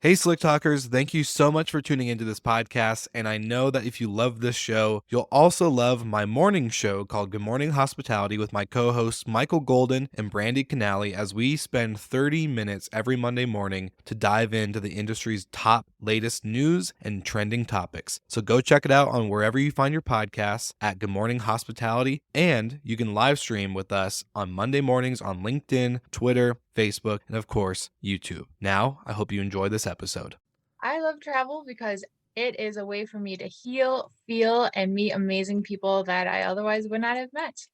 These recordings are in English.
Hey, Slick Talkers, thank you so much for tuning into this podcast. And I know that if you love this show, you'll also love my morning show called Good Morning Hospitality with my co hosts Michael Golden and Brandy Canali, as we spend 30 minutes every Monday morning to dive into the industry's top latest news and trending topics. So go check it out on wherever you find your podcasts at Good Morning Hospitality. And you can live stream with us on Monday mornings on LinkedIn, Twitter, Facebook, and of course, YouTube. Now, I hope you enjoy this episode. I love travel because it is a way for me to heal, feel, and meet amazing people that I otherwise would not have met.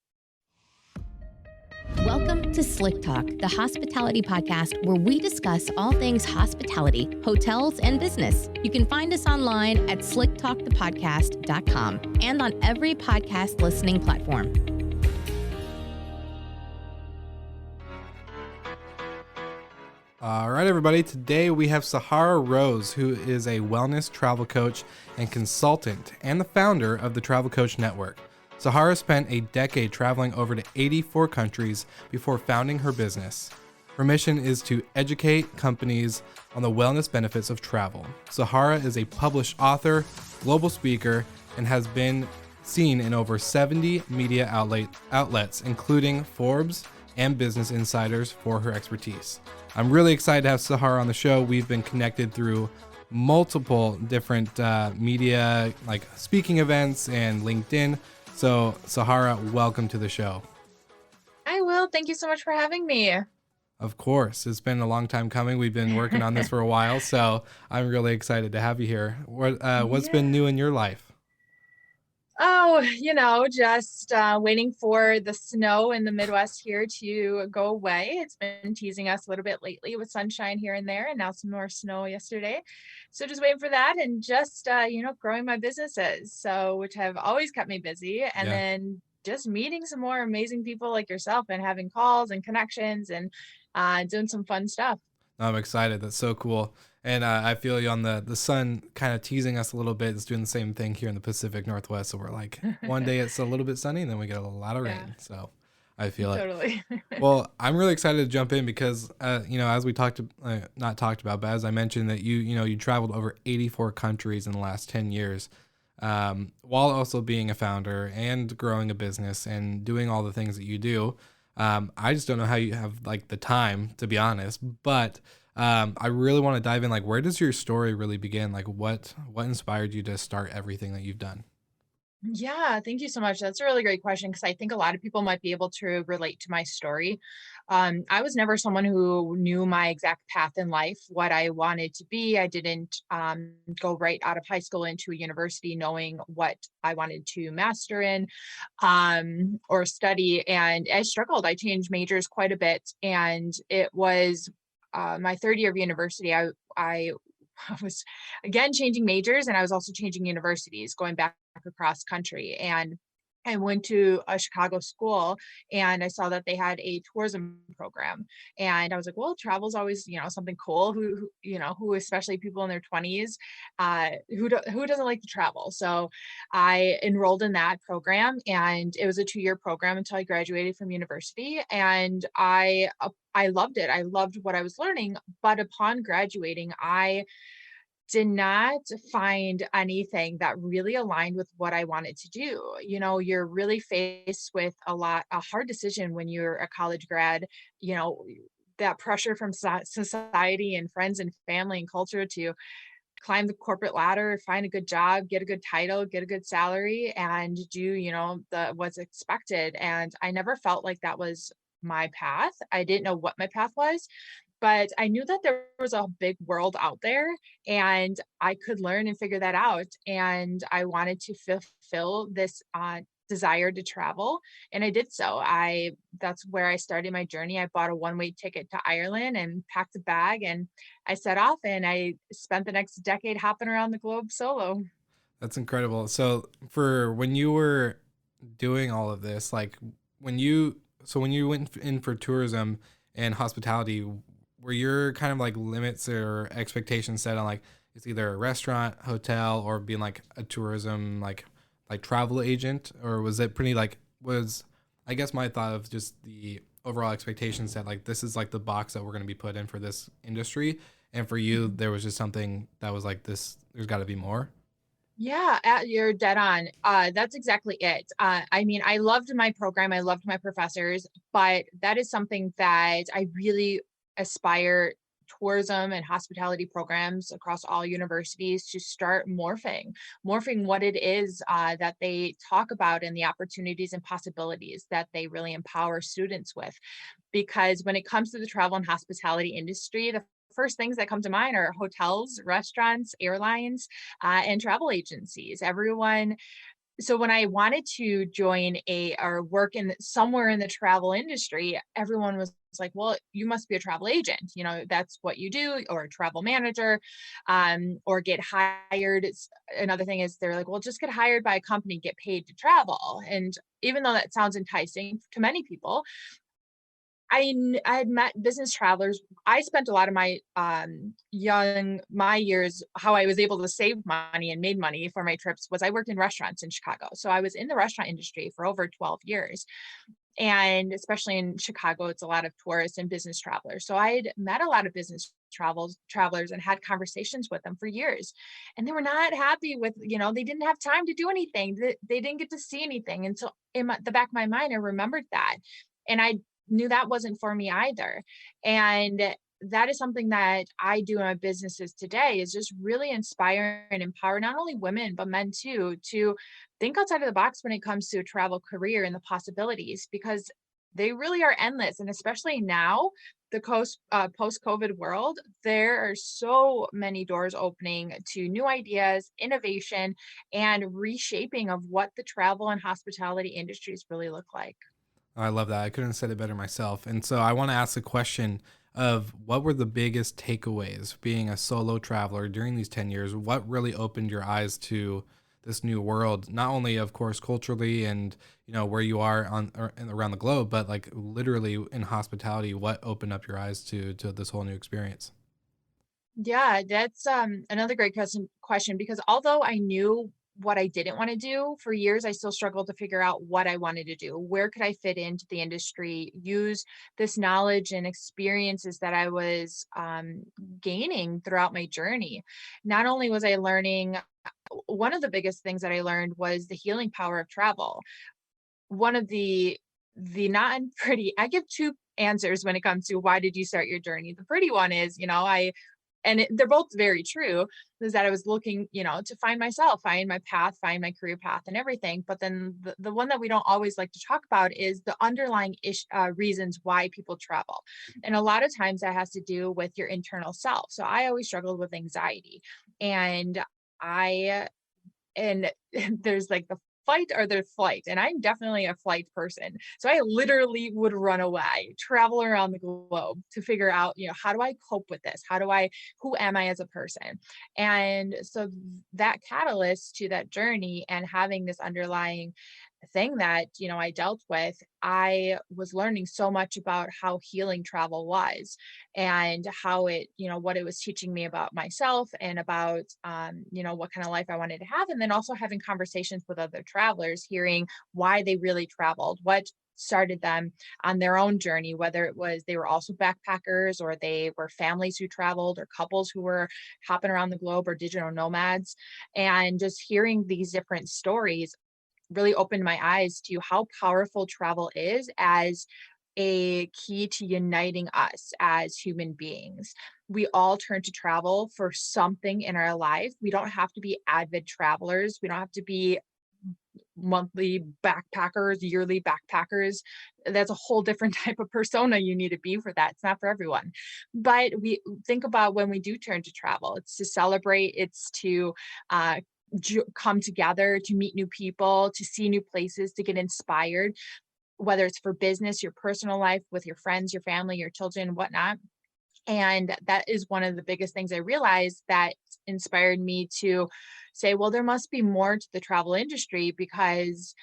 Welcome to Slick Talk, the hospitality podcast where we discuss all things hospitality, hotels, and business. You can find us online at slicktalkthepodcast.com and on every podcast listening platform. All right, everybody. Today we have Sahara Rose, who is a wellness travel coach and consultant and the founder of the Travel Coach Network. Sahara spent a decade traveling over to 84 countries before founding her business. Her mission is to educate companies on the wellness benefits of travel. Sahara is a published author, global speaker, and has been seen in over 70 media outlets, including Forbes and Business Insiders, for her expertise. I'm really excited to have Sahara on the show. We've been connected through multiple different media, like speaking events and LinkedIn. So, Sahara, welcome to the show. I will. Thank you so much for having me. Of course, it's been a long time coming. We've been working on this for a while, so I'm really excited to have you here. What's been new in your life? Oh, just waiting for the snow in the Midwest here to go away. It's been teasing us a little bit lately with sunshine here and there, and now some more snow yesterday. So just waiting for that and just, growing my businesses, which have always kept me busy. And Yeah. then just meeting some more amazing people like yourself and having calls and connections and doing some fun stuff. I'm excited. That's so cool. And I feel you on the sun kind of teasing us a little bit. It's doing the same thing here in the Pacific Northwest. So we're like, one day it's a little bit sunny and then we get a lot of Yeah, rain. So I feel it. totally. Well, I'm really excited to jump in because, as we not talked about, but as I mentioned that you traveled over 84 countries in the last 10 years, while also being a founder and growing a business and doing all the things that you do. I just don't know how you have like the time, to be honest, but I really want to dive in. Like, where does your story really begin? Like, what inspired you to start everything that you've done? Yeah, thank you so much. That's a really great question because I think a lot of people might be able to relate to my story. I was never someone who knew my exact path in life, what I wanted to be. I didn't go right out of high school into a university knowing what I wanted to master in or study. And I struggled. I changed majors quite a bit. And it was my third year of university. I was again changing majors and I was also changing universities, going back across country. And I went to a Chicago school and I saw that they had a tourism program. And I was like, well, travel's always, something cool. Who especially people in their 20s, who doesn't like to travel? So I enrolled in that program and it was a 2-year program until I graduated from university. And I loved it. I loved what I was learning. But upon graduating, I did not find anything that really aligned with what I wanted to do. You're really faced with a hard decision when you're a college grad, you know, that pressure from society and friends and family and culture to climb the corporate ladder, find a good job, get a good title, get a good salary, and do, the what's expected. And I never felt like that was my path. I didn't know what my path was, but I knew that there was a big world out there and I could learn and figure that out. And I wanted to fulfill this desire to travel. And I did so. That's where I started my journey. I bought a one-way ticket to Ireland and packed a bag and I set off and I spent the next decade hopping around the globe solo. That's incredible. So for when you were doing all of this, like when you went in for tourism and hospitality, were your kind of like limits or expectations set on like it's either a restaurant, hotel, or being like a tourism like travel agent, or was it pretty like was I guess my thought of just the overall expectations that like this is like the box that we're going to be put in for this industry, And for you, there was just something that was like this, there's got to be more. Yeah, you're dead on. That's exactly it. I mean, I loved my program, I loved my professors, but that is something that I really aspire tourism and hospitality programs across all universities to start morphing what it is that they talk about and the opportunities and possibilities that they really empower students with. Because when it comes to the travel and hospitality industry, the first things that come to mind are hotels, restaurants, airlines, and travel agencies. Everyone. So when I wanted to join a or work in somewhere in the travel industry, everyone was like, "Well, you must be a travel agent. You know, that's what you do, or a travel manager, or get hired." Another thing is they're like, "Well, just get hired by a company, get paid to travel." And even though that sounds enticing to many people, I had met business travelers. I spent a lot of my years, how I was able to save money and made money for my trips was I worked in restaurants in Chicago. So I was in the restaurant industry for over 12 years. And especially in Chicago, it's a lot of tourists and business travelers. So I had met a lot of business travelers and had conversations with them for years. And they were not happy with, they didn't have time to do anything. They didn't get to see anything. And so the back of my mind, I remembered that. And I knew that wasn't for me either. And that is something that I do in my businesses today is just really inspire and empower not only women, but men too, to think outside of the box when it comes to a travel career and the possibilities, because they really are endless. And especially now, the post-COVID world, there are so many doors opening to new ideas, innovation, and reshaping of what the travel and hospitality industries really look like. I love that. I couldn't have said it better myself. And so I want to ask the question of what were the biggest takeaways being a solo traveler during these 10 years? What really opened your eyes to this new world? Not only, of course, culturally and, where you are on or around the globe, but like literally in hospitality, what opened up your eyes to this whole new experience? Yeah, that's another great question because although I knew what I didn't want to do for years, I still struggled to figure out what I wanted to do. Where could I fit into the industry, use this knowledge and experiences that I was gaining throughout my journey? Not only was I learning, one of the biggest things that I learned was the healing power of travel. One of the not pretty, I give two answers when it comes to why did you start your journey. The pretty one is, they're both very true, is that I was looking, to find myself, find my path, find my career path and everything. But then the one that we don't always like to talk about is the underlying reasons why people travel. And a lot of times that has to do with your internal self. So I always struggled with anxiety, and I and there's like the fight or the flight, and I'm definitely a flight person. So I literally would run away, travel around the globe to figure out, how do I cope with this? Who am I as a person? And so that catalyst to that journey and having this underlying thing that, I dealt with, I was learning so much about how healing travel was and how it, what it was teaching me about myself and about, what kind of life I wanted to have. And then also having conversations with other travelers, hearing why they really traveled, what started them on their own journey, whether it was they were also backpackers or they were families who traveled or couples who were hopping around the globe or digital nomads. And just hearing these different stories really opened my eyes to how powerful travel is as a key to uniting us as human beings. We all turn to travel for something in our life. We don't have to be avid travelers. We don't have to be monthly backpackers, yearly backpackers. That's a whole different type of persona you need to be for that. It's not for everyone. But we think about when we do turn to travel, it's to celebrate, it's to come together, to meet new people, to see new places, to get inspired, whether it's for business, your personal life, with your friends, your family, your children, whatnot. And that is one of the biggest things I realized that inspired me to say, well, there must be more to the travel industry because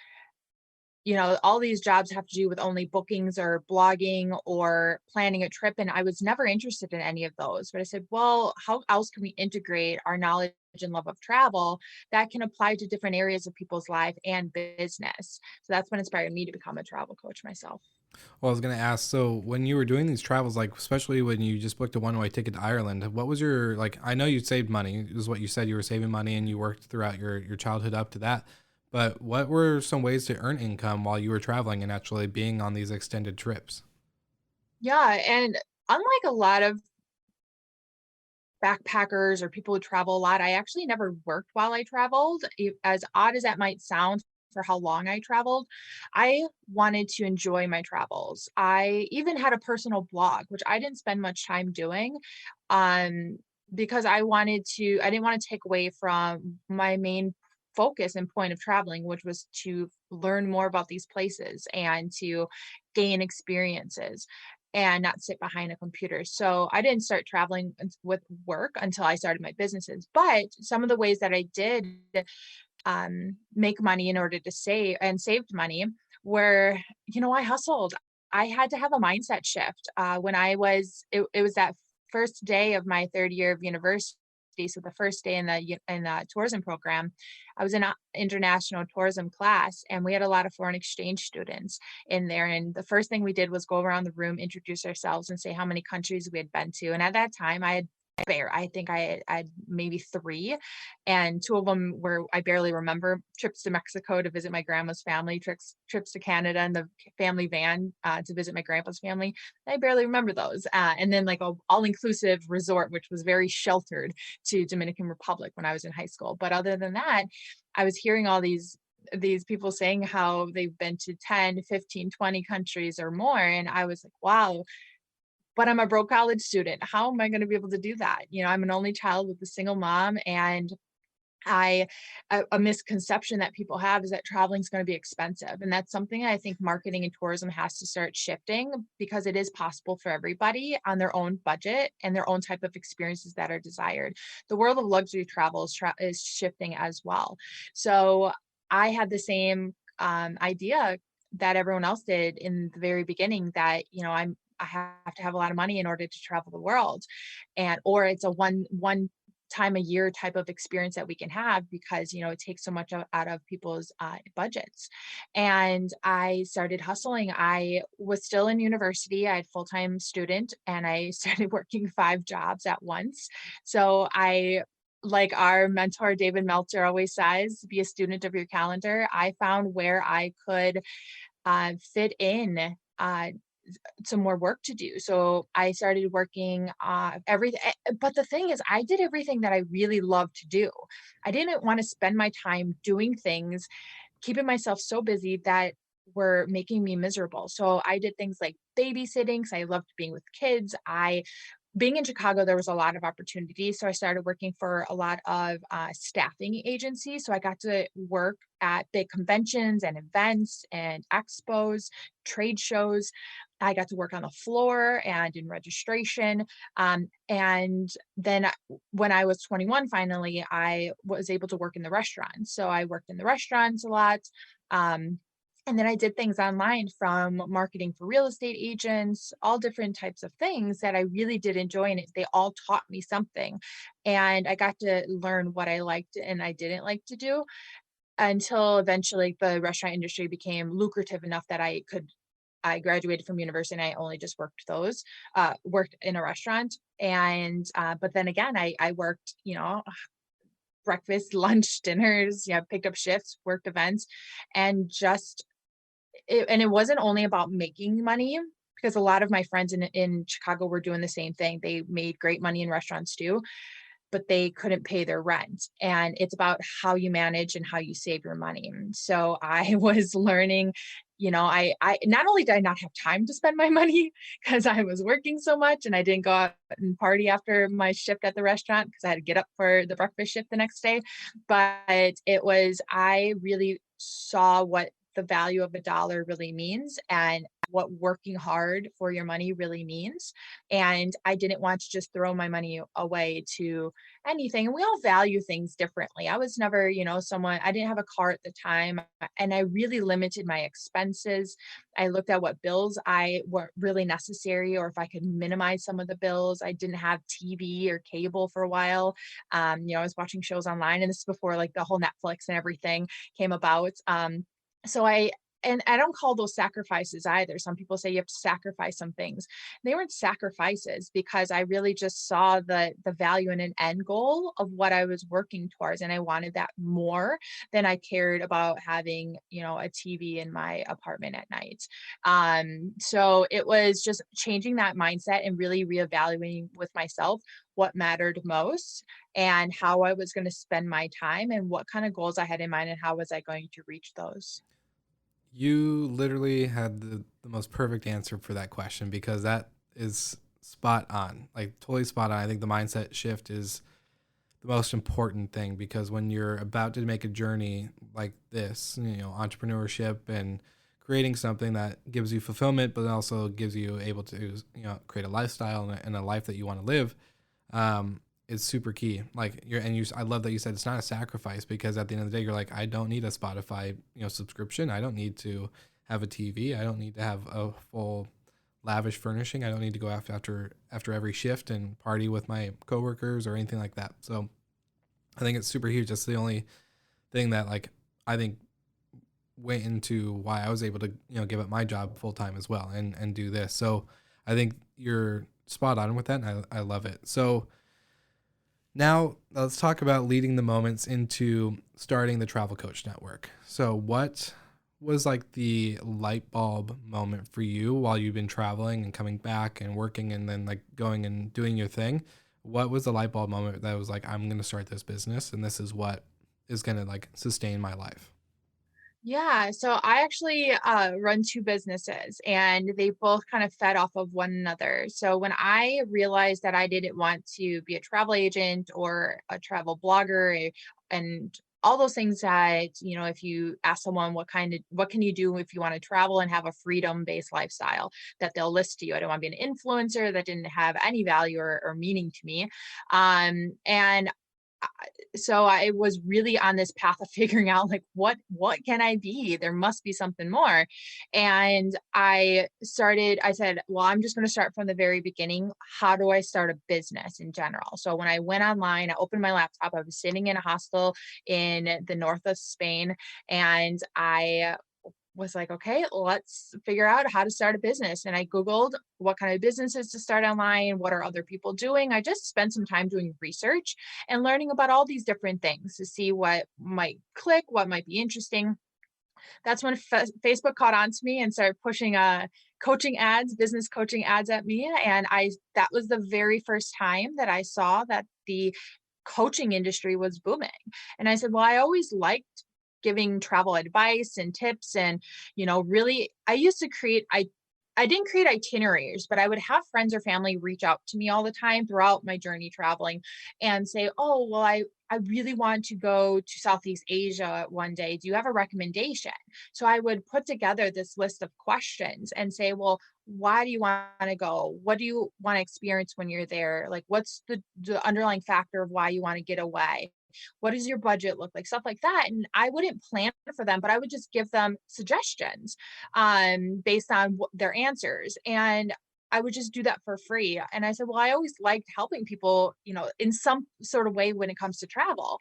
all these jobs have to do with only bookings or blogging or planning a trip. And I was never interested in any of those. But I said, well, how else can we integrate our knowledge and love of travel that can apply to different areas of people's life and business? So that's what inspired me to become a travel coach myself. Well, I was gonna ask, so when you were doing these travels, like especially when you just booked a one-way ticket to Ireland, what was your like? I know you saved money, is what you said. You were saving money, and you worked throughout your childhood up to that. But what were some ways to earn income while you were traveling and actually being on these extended trips? Yeah, and unlike a lot of backpackers or people who travel a lot, I actually never worked while I traveled. As odd as that might sound for how long I traveled, I wanted to enjoy my travels. I even had a personal blog, which I didn't spend much time doing, um, because I didn't want to take away from my main focus and point of traveling, which was to learn more about these places and to gain experiences and not sit behind a computer. So I didn't start traveling with work until I started my businesses. But some of the ways that I did make money in order to save and saved money were, I hustled. I had to have a mindset shift when it was that first day of my third year of university. So the first day in the tourism program, I was in an international tourism class, and we had a lot of foreign exchange students in there. And the first thing we did was go around the room, introduce ourselves, and say how many countries we had been to. And at that time, I think I had maybe three, and two of them were I barely remember: trips to Mexico to visit my grandma's family, trips to Canada in the family van to visit my grandpa's family. I barely remember those, and then like a all-inclusive resort, which was very sheltered, to Dominican Republic when I was in high school. But other than that, I was hearing all these people saying how they've been to 10, 15, 20 countries or more, and I was like, wow. But I'm a broke college student. How am I going to be able to do that? I'm an only child with a single mom, and I a misconception that people have is that traveling is going to be expensive, and that's something I think marketing and tourism has to start shifting, because it is possible for everybody on their own budget and their own type of experiences that are desired. The world of luxury travel is shifting as well. So I had the same idea that everyone else did in the very beginning, that I have to have a lot of money in order to travel the world, and or it's a one time a year type of experience that we can have, because it takes so much out of people's budgets. And I started hustling. I was still in university. I had full-time student, and I started working 5 jobs at once. So I, like our mentor David Meltzer always says, be a student of your calendar. I found where I could fit in some more work to do. So I started working everything. But the thing is, I did everything that I really loved to do. I didn't want to spend my time doing things, keeping myself so busy that were making me miserable. So I did things like babysitting, because I loved being with kids. I Being in Chicago, there was a lot of opportunities. So I started working for a lot of staffing agencies. So I got to work at big conventions and events and expos, trade shows. I got to work on the floor and in registration. And then when I was 21, finally, I was able to work in the restaurants. So I worked in the restaurants a lot. Um, and then I did things online, from marketing for real estate agents, all different types of things that I really did enjoy. And they all taught me something. And I got to learn what I liked and I didn't like to do, until eventually the restaurant industry became lucrative enough that I graduated from university and I only just worked in a restaurant. And, but then again, I worked, breakfast, lunch, dinners, picked up shifts, worked events, and it wasn't only about making money, because a lot of my friends in Chicago were doing the same thing. They made great money in restaurants too, but they couldn't pay their rent. And it's about how you manage and how you save your money. So I was learning, I not only did I not have time to spend my money because I was working so much and I didn't go out and party after my shift at the restaurant because I had to get up for the breakfast shift the next day, but I really saw what the value of a dollar really means and what working hard for your money really means. And I didn't want to just throw my money away to anything. And we all value things differently. I was never, I didn't have a car at the time, and I really limited my expenses. I looked at what bills I were really necessary, or if I could minimize some of the bills. I didn't have TV or cable for a while. I was watching shows online, and this is before like the whole Netflix and everything came about. So and I don't call those sacrifices either. Some people say you have to sacrifice some things. They weren't sacrifices because I really just saw the value in an end goal of what I was working towards. And I wanted that more than I cared about having, a TV in my apartment at night. So it was just changing that mindset and really reevaluating with myself what mattered most and how I was going to spend my time and what kind of goals I had in mind and how was I going to reach those. You literally had the most perfect answer for that question because that is spot on, like totally spot on. I think the mindset shift is the most important thing because when you're about to make a journey like this, entrepreneurship and creating something that gives you fulfillment, but also gives you able to, create a lifestyle and a life that you want to live, is super key. Like I love that you said it's not a sacrifice because at the end of the day, you're like, I don't need a Spotify, subscription. I don't need to have a TV. I don't need to have a full lavish furnishing. I don't need to go after every shift and party with my coworkers or anything like that. So I think it's super huge. That's the only thing that I think went into why I was able to, give up my job full time as well and do this. So I think you're spot on with that. And I love it. So now let's talk about leading the moments into starting the Travel Coach Network. So what was the light bulb moment for you while you've been traveling and coming back and working and then going and doing your thing? What was the light bulb moment that was I'm going to start this business and this is what is going to sustain my life? Yeah, so I actually run two businesses and they both kind of fed off of one another. So when I realized that I didn't want to be a travel agent or a travel blogger and all those things that, if you ask someone what can you do if you want to travel and have a freedom-based lifestyle that they'll list to you. I don't want to be an influencer that didn't have any value or meaning to me. And so I was really on this path of figuring out what can I be? There must be something more. And I said, well, I'm just going to start from the very beginning. How do I start a business in general? So when I went online, I opened my laptop. I was sitting in a hostel in the north of Spain, and I was like, okay, let's figure out how to start a business. And I Googled what kind of businesses to start online. What are other people doing? I just spent some time doing research and learning about all these different things to see what might click, what might be interesting. That's when Facebook caught on to me and started pushing business coaching ads at me. And that was the very first time that I saw that the coaching industry was booming. And I said, well, I always liked giving travel advice and tips and, really I used to I didn't create itineraries, but I would have friends or family reach out to me all the time throughout my journey traveling and say, oh, well, I really want to go to Southeast Asia one day. Do you have a recommendation? So I would put together this list of questions and say, well, why do you want to go? What do you want to experience when you're there? What's the underlying factor of why you want to get away? What does your budget look like? Stuff like that. And I wouldn't plan for them, but I would just give them suggestions based on their answers. And I would just do that for free. And I said, well, I always liked helping people, in some sort of way when it comes to travel.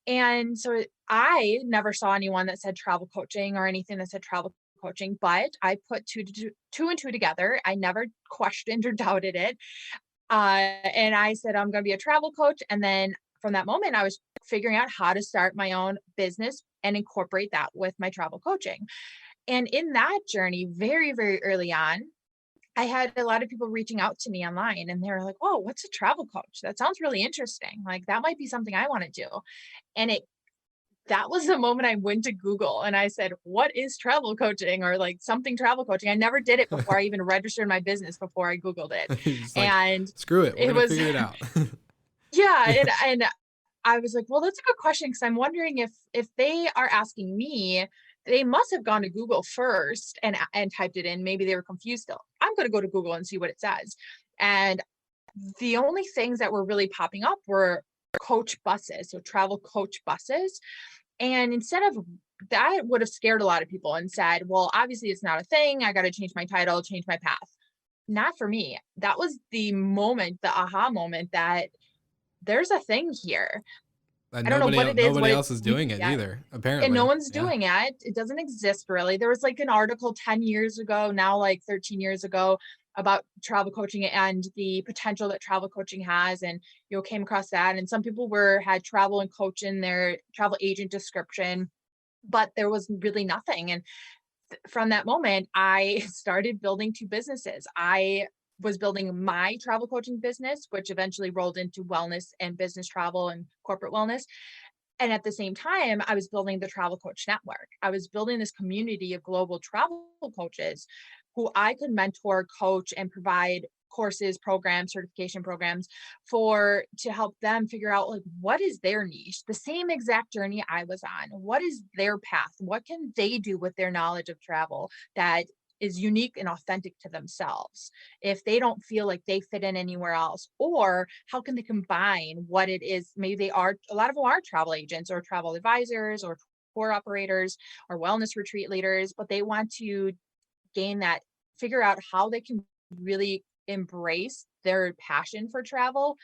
And so I never saw anyone that said travel coaching or anything that said travel coaching, but I put two and two together. I never questioned or doubted it. And I said, I'm going to be a travel coach. And then from that moment, I was figuring out how to start my own business and incorporate that with my travel coaching. And in that journey, very, very early on, I had a lot of people reaching out to me online and they were like, whoa, what's a travel coach? That sounds really interesting. That might be something I want to do. And that was the moment I went to Google and I said, what is travel coaching or something travel coaching? I never did it before I even registered my business before I Googled it. And screw it. We're going to figure it out. Yeah. And I was like, well, that's a good question. Cause I'm wondering if they are asking me, they must have gone to Google first and typed it in. Maybe they were confused still. I'm going to go to Google and see what it says. And the only things that were really popping up were coach buses. So travel coach buses. And instead of that would have scared a lot of people and said, well, obviously it's not a thing. I got to change my title, change my path. Not for me. That was the moment, the aha moment that there's a thing here. And I don't know what it is, nobody what else it's is doing it yet. either, And no apparently. one's Yeah. doing it. It doesn't exist really. There was like an article 10 years ago, now like 13 years ago, about travel coaching and the potential that travel coaching has. And came across that. And some people had travel and coach in their travel agent description, but there was really nothing. And from that moment, I started building two businesses. I was building my travel coaching business, which eventually rolled into wellness and business travel and corporate wellness. And at the same time, I was building the Travel Coach Network. I was building this community of global travel coaches who I could mentor, coach, and provide courses, programs, certification programs to help them figure out like what is their niche, the same exact journey I was on. What is their path? What can they do with their knowledge of travel that is unique and authentic to themselves if they don't feel like they fit in anywhere else? Or how can they combine what it is? Maybe a lot of them are travel agents or travel advisors or tour operators or wellness retreat leaders, but they want to figure out how they can really embrace their passion for travel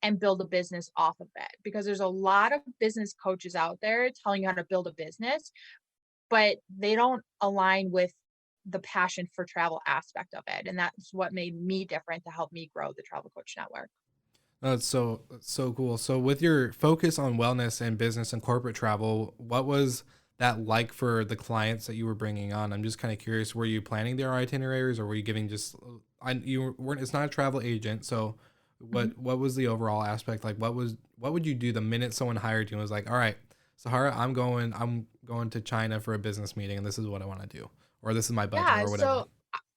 and build a business off of it. Because there's a lot of business coaches out there telling you how to build a business, but they don't align with the passion for travel aspect of it. And that's what made me different to help me grow the Travel Coach Network. That's so cool. So with your focus on wellness and business and corporate travel, what was that like for the clients that you were bringing on? I'm just kind of curious. Were you planning their itineraries, or were you giving just? You weren't. It's not a travel agent. So what was the overall aspect like? What would you do the minute someone hired you and was like, all right, Sahara, I'm going to China for a business meeting, and this is what I want to do, or this is my budget, Yeah, or whatever. so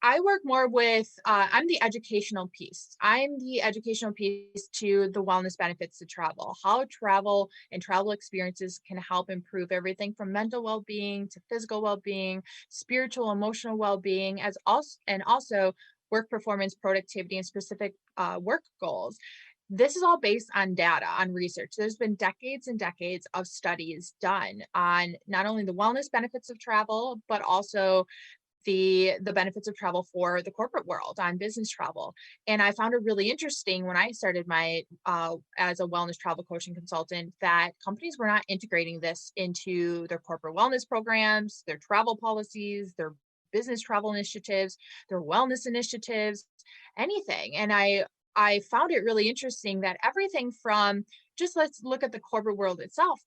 I work more with, I'm the educational piece. I'm the educational piece to the wellness benefits to travel, how travel and travel experiences can help improve everything from mental well-being to physical well-being, spiritual, emotional well-being, and also work performance, productivity, and specific work goals. This is all based on data, on research. There's been decades and decades of studies done on not only the wellness benefits of travel, but also the benefits of travel for the corporate world on business travel. And I found it really interesting when I started my as a wellness travel coaching consultant that companies were not integrating this into their corporate wellness programs, their travel policies, their business travel initiatives, their wellness initiatives, anything. And I found it really interesting that everything from, just let's look at the corporate world itself.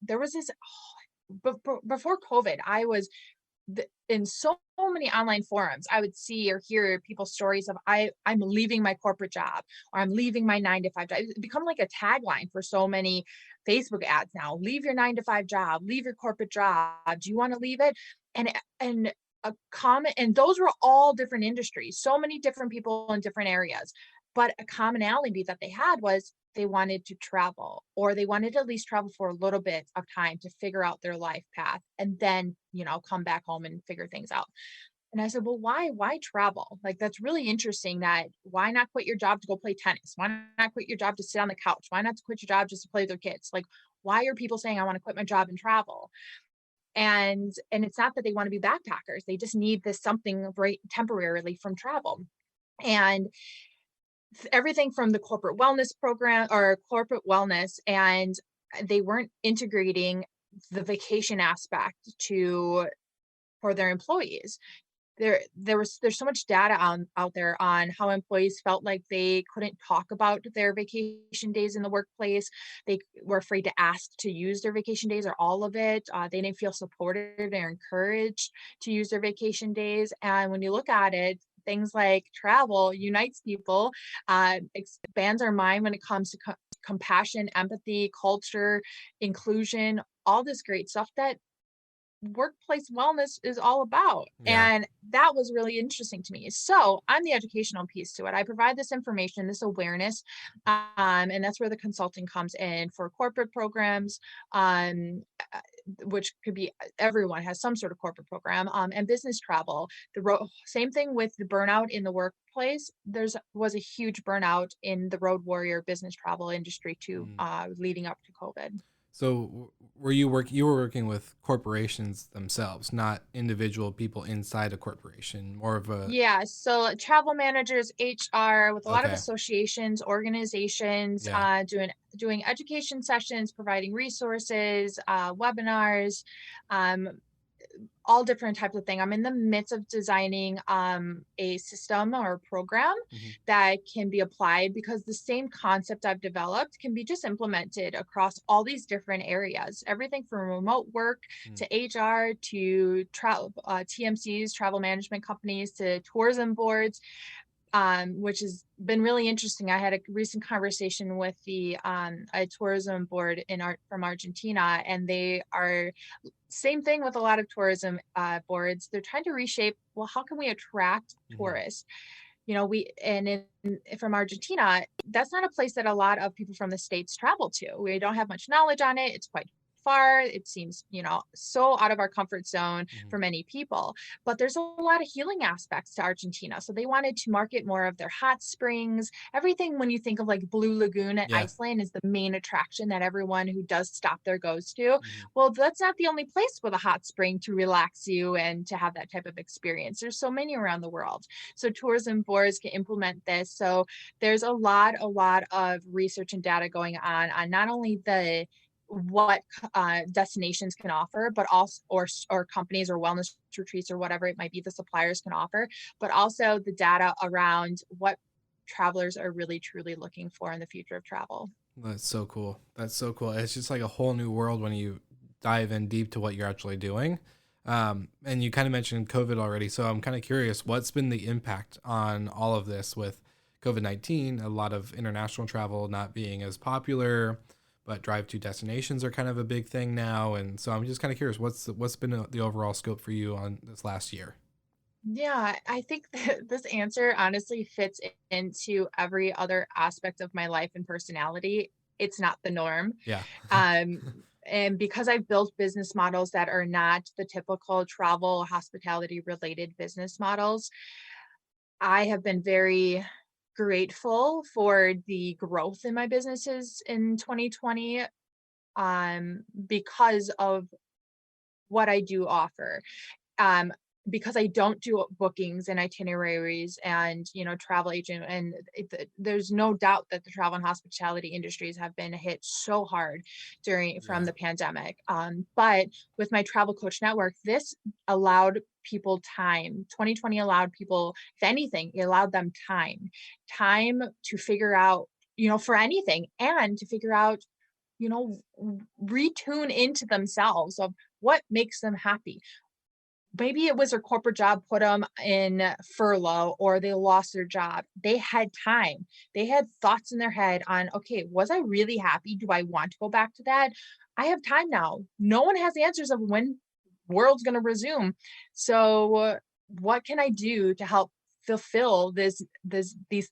There was this, before COVID, I was in so many online forums. I would see or hear people's stories of I'm leaving my corporate job, or I'm leaving my 9 to 5 job. It's become like a tagline for so many Facebook ads now. Leave your 9 to 5 job, leave your corporate job. Do you want to leave it? And a comment, and those were all different industries, so many different people in different areas. But a commonality that they had was they wanted to travel, or they wanted to at least travel for a little bit of time to figure out their life path and then, come back home and figure things out. And I said, well, why travel? Like, that's really interesting. That why not quit your job to go play tennis? Why not quit your job to sit on the couch? Why not to quit your job just to play with their kids? Like, why are people saying I want to quit my job and travel? And it's not that they want to be backpackers. They just need this something right temporarily from travel. And everything from the corporate wellness program or corporate wellness, and they weren't integrating the vacation aspect for their employees. There's so much data out there on how employees felt like they couldn't talk about their vacation days in the workplace. They were afraid to ask to use their vacation days or all of it. They didn't feel supported or encouraged to use their vacation days. And when you look at it, things like travel unites people, expands our mind when it comes to compassion, empathy, culture, inclusion, all this great stuff that workplace wellness is all about. Yeah. And that was really interesting to me. So I'm the educational piece to it. I provide this information, this awareness, and that's where the consulting comes in for corporate programs, which could be everyone has some sort of corporate program, and business travel. Same thing with the burnout in the workplace. Was a huge burnout in the road warrior business travel industry too, leading up to COVID. So you were working with corporations themselves, not individual people inside a corporation, more of a Yeah, so travel managers, HR, with a lot of okay. associations, organizations, Yeah. doing education sessions, providing resources, webinars, um, all different types of things. I'm in the midst of designing a system or a program Hmm. that can be applied, because the same concept I've developed can be just implemented across all these different areas. Everything from remote work to HR to travel TMCs, travel management companies, to tourism boards, which has been really interesting. I had a recent conversation with the a tourism board from Argentina, and they are same thing with a lot of tourism boards. They're trying to reshape, well, how can we attract Hmm. tourists? From Argentina, that's not a place that a lot of people from the States travel to. We don't have much knowledge on it. It's quite far. It seems, so out of our comfort zone Hmm. for many people. But there's a lot of healing aspects to Argentina. So they wanted to market more of their hot springs. Everything, when you think of like Blue Lagoon at Yeah. Iceland, is the main attraction that everyone who does stop there goes to. Hmm. Well, that's not the only place with a hot spring to relax you and to have that type of experience. There's so many around the world. So tourism boards can implement this. So there's a lot of research and data going on not only the what destinations can offer, but also or companies or wellness retreats or whatever it might be, the suppliers can offer, but also the data around what travelers are really truly looking for in the future of travel. That's so cool. That's so cool. It's just like a whole new world when you dive in deep to what you're actually doing. And you kind of mentioned COVID already, so I'm kind of curious, what's been the impact on all of this with COVID-19? A lot of international travel not being as popular, but drive to destinations are kind of a big thing now. And so I'm just kind of curious, what's been the overall scope for you on this last year? Yeah, I think that this answer honestly fits into every other aspect of my life and personality. It's not the norm. Yeah. Um, and because I've built business models that are not the typical travel, hospitality related business models, I have been very grateful for the growth in my businesses in 2020, because of what I do offer. um, because I don't do bookings and itineraries and, travel agent, and there's no doubt that the travel and hospitality industries have been hit so hard from Yeah. the pandemic. But with my travel coach network, this allowed people time. 2020 allowed people, if anything, it allowed them time to figure out, for anything, and to figure out, retune into themselves of what makes them happy. Maybe it was their corporate job put them in furlough, or they lost their job. They had time. They had thoughts in their head on, okay, was I really happy? Do I want to go back to that? I have time now. No one has answers of when world's going to resume. So what can I do to help fulfill these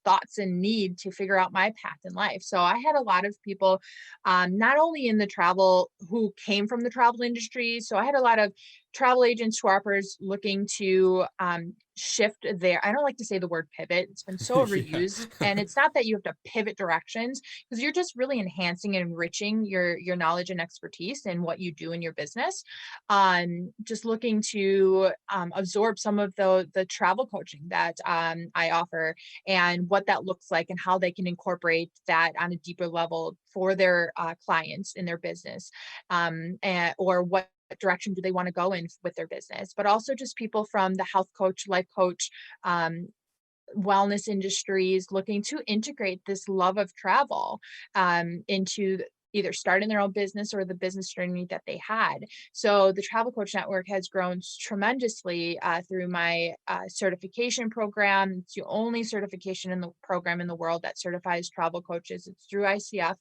thoughts and need to figure out my path in life? So I had a lot of people, not only in the travel, who came from the travel industry. So I had a lot of travel agents, swappers looking to shift their, I don't like to say the word pivot. It's been so Yeah. overused. And it's not that you have to pivot directions, because you're just really enhancing and enriching your knowledge and expertise in what you do in your business. Just looking to absorb some of the travel coaching that I offer, and what that looks like, and how they can incorporate that on a deeper level for their clients in their business, or what direction do they want to go in with their business. But also just people from the health coach, life coach, um, wellness industries, looking to integrate this love of travel into either starting their own business or the business journey that they had. So the Travel Coach Network has grown tremendously through my certification program. It's the only certification in the program in the world that certifies travel coaches. It's through ICF.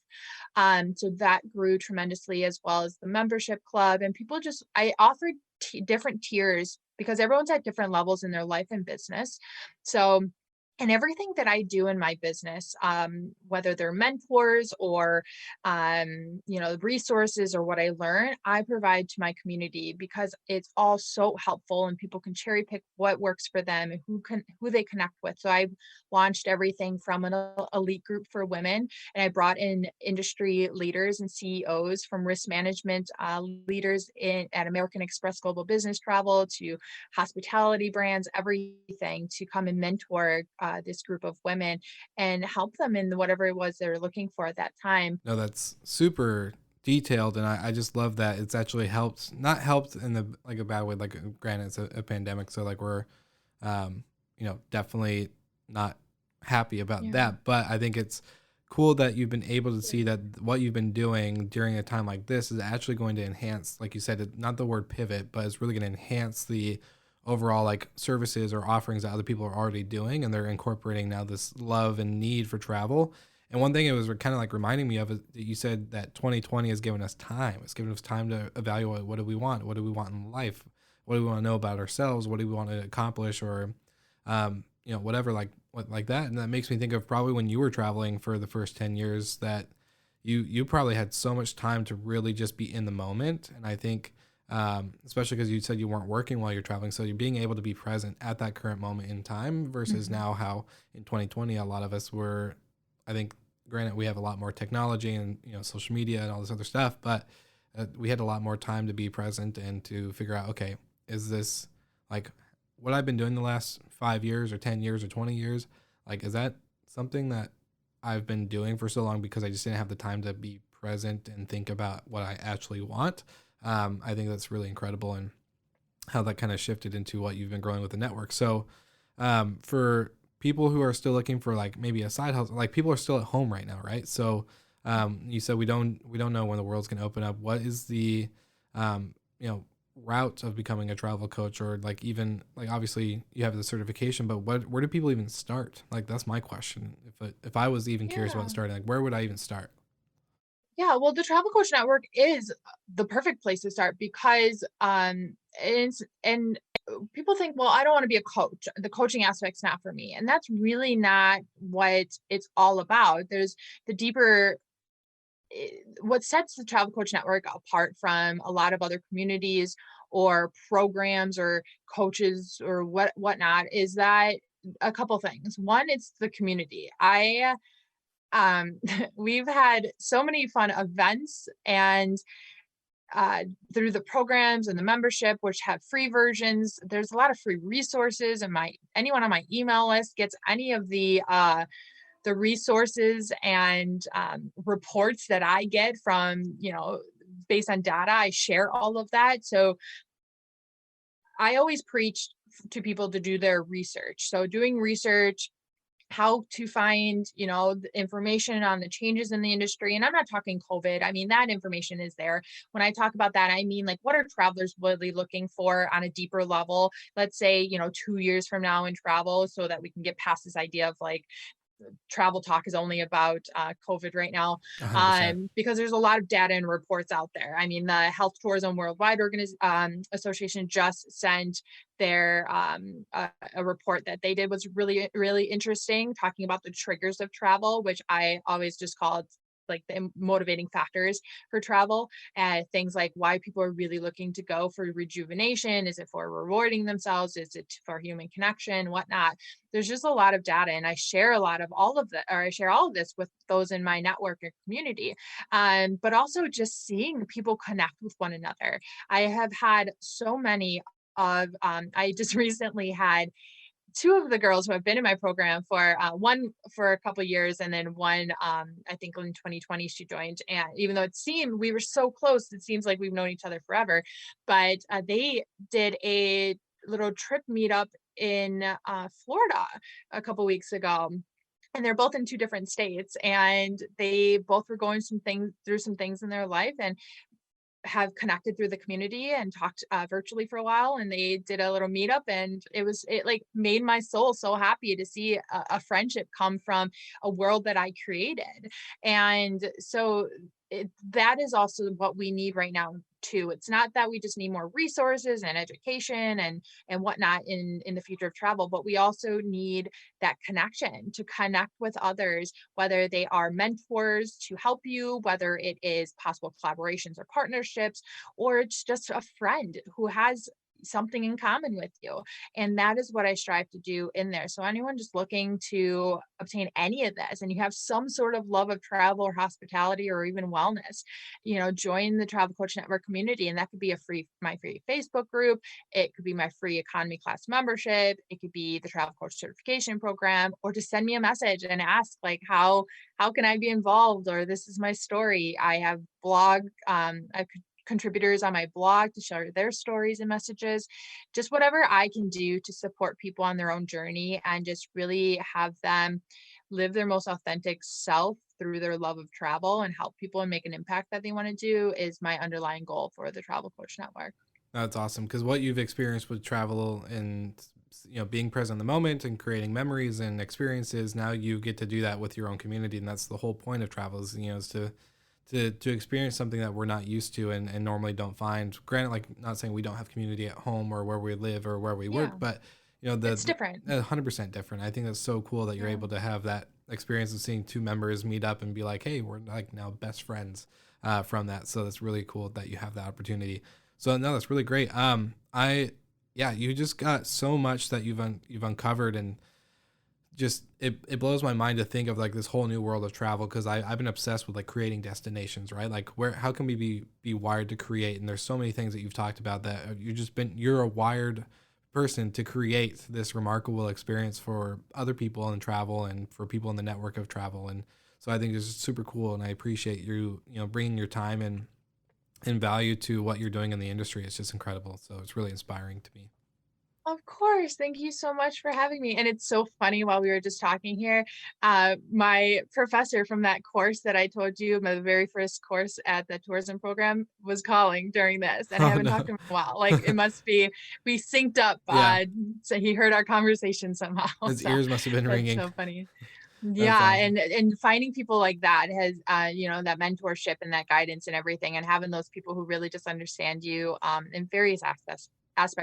So that grew tremendously, as well as the membership club. And I offered different tiers, because everyone's at different levels in their life and business. So And everything that I do in my business, whether they're mentors or, resources or what I learn, I provide to my community because it's all so helpful and people can cherry pick what works for them and who they connect with. So I've launched everything from an elite group for women, and I brought in industry leaders and CEOs from risk management leaders at American Express Global Business Travel to hospitality brands, everything, to come and mentor this group of women and help them in whatever it was they were looking for at that time. No, that's super detailed, and I just love that it's actually helped. Not helped in the like a bad way. Like granted, it's a pandemic, so like we're, definitely not happy about Yeah. that. But I think it's cool that you've been able to see that what you've been doing during a time like this is actually going to enhance, like you said, not the word pivot, but it's really going to enhance the overall like services or offerings that other people are already doing, and they're incorporating now this love and need for travel. And one thing it was kind of like reminding me of is that you said that 2020 has given us time. It's given us time to evaluate what do we want? What do we want in life? What do we want to know about ourselves? What do we want to accomplish? Or, whatever like that. And that makes me think of probably when you were traveling for the first 10 years that you probably had so much time to really just be in the moment. And I think, especially because you said you weren't working while you're traveling, so you're being able to be present at that current moment in time versus Mhm. now how in 2020 a lot of us were, I think, granted we have a lot more technology and social media and all this other stuff, but we had a lot more time to be present and to figure out, okay, is this like what I've been doing the last 5 years or 10 years or 20 years, like is that something that I've been doing for so long because I just didn't have the time to be present and think about what I actually want. I think that's really incredible, and how that kind of shifted into what you've been growing with the network. So, for people who are still looking for like maybe a side hustle, like people are still at home right now, right? So, you said we don't know when the world's going to open up. What is the, um, you know, route of becoming a travel coach, or like even like obviously you have the certification, but where do people even start? Like that's my question. If I was even curious about Yeah. starting, like where would I even start? Yeah, well, the Travel Coach Network is the perfect place to start because people think, well, I don't want to be a coach. The coaching aspect's not for me. And that's really not what it's all about. There's the deeper what sets the Travel Coach Network apart from a lot of other communities or programs or coaches or whatnot is that a couple things. One, it's the community. I we've had so many fun events and through the programs and the membership, which have free versions. There's a lot of free resources, and my anyone on my email list gets any of the resources and reports that I get from, based on data. I share all of that. So I always preach to people to do their research. So doing research, how to find, the information on the changes in the industry. And I'm not talking COVID. I mean, that information is there. When I talk about that, I mean, like, what are travelers really looking for on a deeper level? Let's say, 2 years from now in travel, so that we can get past this idea of like, travel talk is only about COVID right now, 100%. because there's a lot of data and reports out there. I mean, the Health Tourism Worldwide Association just sent their a report that they did was really, really interesting, talking about the triggers of travel, which I always just call it like the motivating factors for travel, and things like why people are really looking to go for rejuvenation. Is it for rewarding themselves? Is it for human connection, whatnot? There's just a lot of data, and I share a lot of all of that, or I share all of this with those in my network and community. But also just seeing people connect with one another. I have had so many I just recently had two of the girls who have been in my program for one for a couple years, and then one, I think in 2020 she joined. And even though it seemed we were so close, it seems like we've known each other forever. But they did a little trip meetup in Florida a couple weeks ago, and they're both in two different states, and they both were going through some things in their life, and have connected through the community and talked virtually for a while, and they did a little meetup, and it like made my soul so happy to see a friendship come from a world that I created. And so that is also what we need right now too. It's not that we just need more resources and education and whatnot in the future of travel, but we also need that connection to connect with others, whether they are mentors to help you, whether it is possible collaborations or partnerships, or it's just a friend who has something in common with you. And that is what I strive to do in there. So anyone just looking to obtain any of this, and you have some sort of love of travel or hospitality or even wellness, join the Travel Coach Network community. And that could be my free Facebook group. It could be my free economy class membership. It could be the Travel Coach certification program, or just send me a message and ask like, how can I be involved? Or this is my story. I have contributors on my blog to share their stories and messages, just whatever I can do to support people on their own journey and just really have them live their most authentic self through their love of travel and help people and make an impact that they want to do is my underlying goal for the Travel Coach Network. That's awesome, because what you've experienced with travel and being present in the moment and creating memories and experiences, now you get to do that with your own community, and that's the whole point of travel is to experience something that we're not used to and normally don't find. Granted, like, not saying we don't have community at home or where we live or where we work, but it's different. 100% different. I think that's so cool that you're able to have that experience of seeing two members meet up and be like, hey, we're like now best friends from that. So that's really cool that you have that opportunity. So no, that's really great. You just got so much that you've uncovered, and just it blows my mind to think of like this whole new world of travel, because I've been obsessed with like creating destinations, right? Like how can we be wired to create? And there's so many things that you've talked about that you're a wired person to create this remarkable experience for other people in travel and for people in the network of travel. And so I think it's just super cool, and I appreciate you bringing your time and value to what you're doing in the industry. It's just incredible. So it's really inspiring to me. Of course. Thank you so much for having me. And it's so funny, while we were just talking here, my professor from that course that I told you, my very first course at the tourism program, was calling during this. And I haven't talked to him in a while. Like, it must be, we synced up. So he heard our conversation somehow. His ears must have been ringing. So funny. Yeah. Awesome. And finding people like that has, that mentorship and that guidance and everything, and having those people who really just understand you in various aspects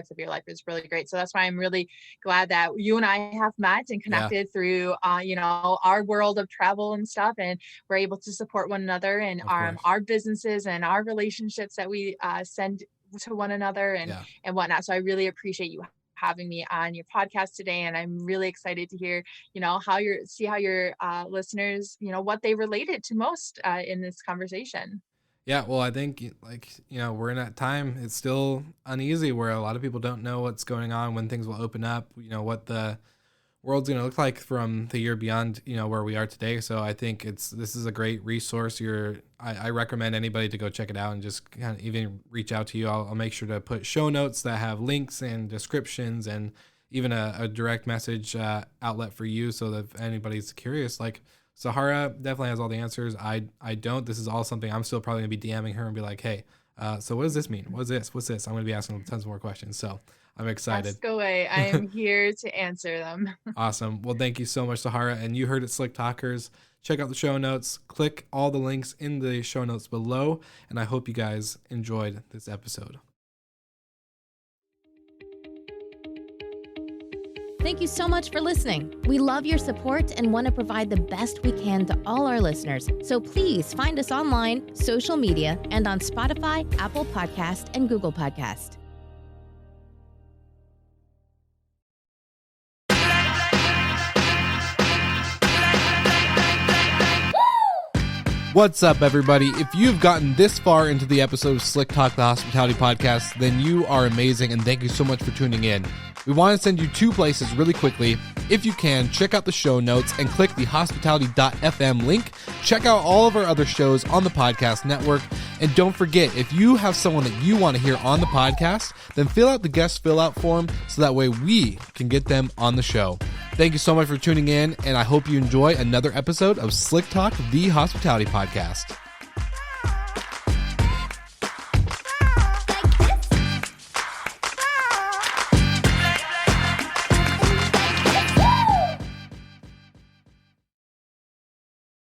of your life is really great. So that's why I'm really glad that you and I have met and connected through, our world of travel and stuff. And we're able to support one another and our businesses and our relationships that we send to one another and whatnot. So I really appreciate you having me on your podcast today. And I'm really excited to hear, how your listeners, what they related to most in this conversation. Yeah, well, I think we're in that time. It's still uneasy where a lot of people don't know what's going on, when things will open up, what the world's going to look like from the year beyond, where we are today. So I think this is a great resource. I recommend anybody to go check it out and just kind of even reach out to you. I'll make sure to put show notes that have links and descriptions and even a direct message outlet for you, so that if anybody's curious, like, Sahara definitely has all the answers. I don't. This is all something I'm still probably going to be DMing her and be like, hey, so what does this mean? What's this? I'm going to be asking tons more questions. So I'm excited. Ask away. I am here to answer them. Awesome. Well, thank you so much, Sahara. And you heard it, Slick Talkers. Check out the show notes. Click all the links in the show notes below. And I hope you guys enjoyed this episode. Thank you so much for listening. We love your support and want to provide the best we can to all our listeners. So please find us online, social media, and on Spotify, Apple Podcast, and Google Podcast. What's up, everybody? If you've gotten this far into the episode of Slick Talk, the Hospitality Podcast, then you are amazing, and thank you so much for tuning in. We want to send you two places really quickly. If you can, check out the show notes and click the hospitality.fm link. Check out all of our other shows on the podcast network. And don't forget, if you have someone that you want to hear on the podcast, then fill out the guest fill out form so that way we can get them on the show. Thank you so much for tuning in, and I hope you enjoy another episode of Slick Talk, the Hospitality Podcast.